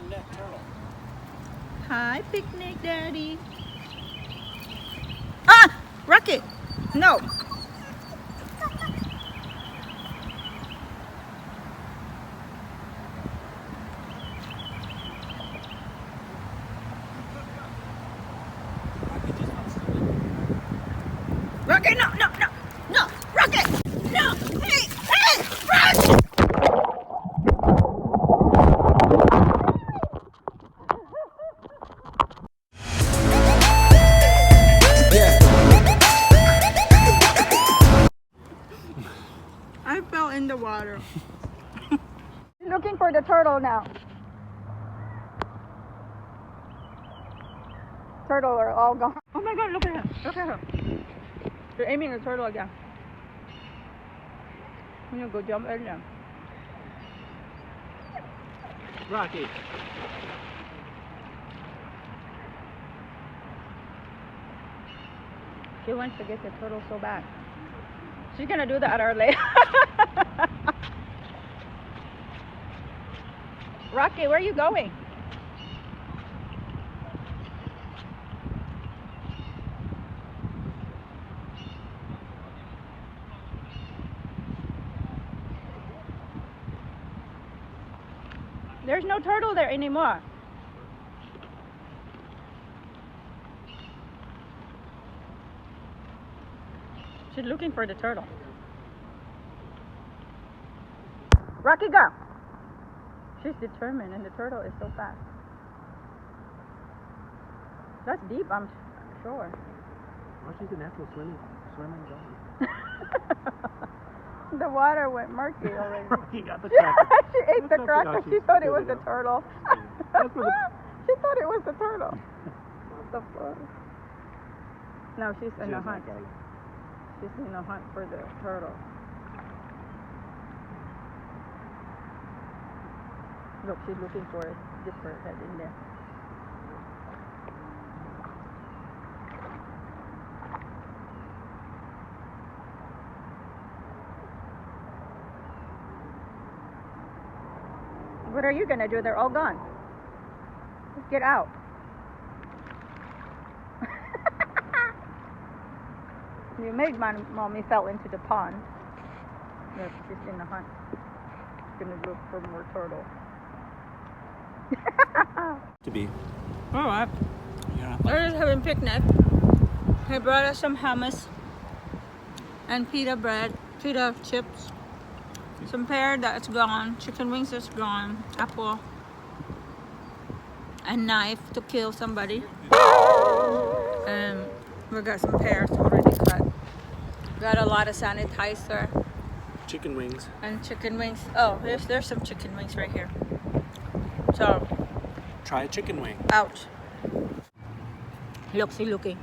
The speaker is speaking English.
long-necked turtle. Hi, picnic daddy. Ah! Rocket! No! Rocket, no, no, no! No! Rocket! No! Hey! Hey! Run! I fell in the water. Looking for the turtle now. Turtle are all gone. Oh my god, look at him. Look at him. They're aiming the turtle again. I'm gonna go jump in there. Rocky. She wants to get the turtle so bad. She's gonna do that early. Rocky, where are you going? There's no turtle there anymore. She's looking for the turtle. Rocky, go! She's determined and the turtle is so fast. That's deep, I'm sure. Well, she's a natural swimming dog. The water went murky already. Rocky got the cracker. She ate the cracker. She thought it was the turtle. She thought it was the turtle. What the fuck? No, she's in a hunt. She's in a hunt for the turtle. Look, she's looking for it. Dip her head in there. What are you gonna do? They're all gone. Just get out. You made my mommy fell into the pond. Look, she's in the hunt. She's gonna look for more turtle. To be. Alright. Yeah. We're just having picnic. He brought us some hummus and pita bread, pita chips. Some pear that's gone, chicken wings that's gone, apple, a knife to kill somebody. And we got some pears already cut. Got a lot of sanitizer. Chicken wings. And chicken wings. Oh, there's some chicken wings right here. So, Try a chicken wing. ouch. Look, see, looking.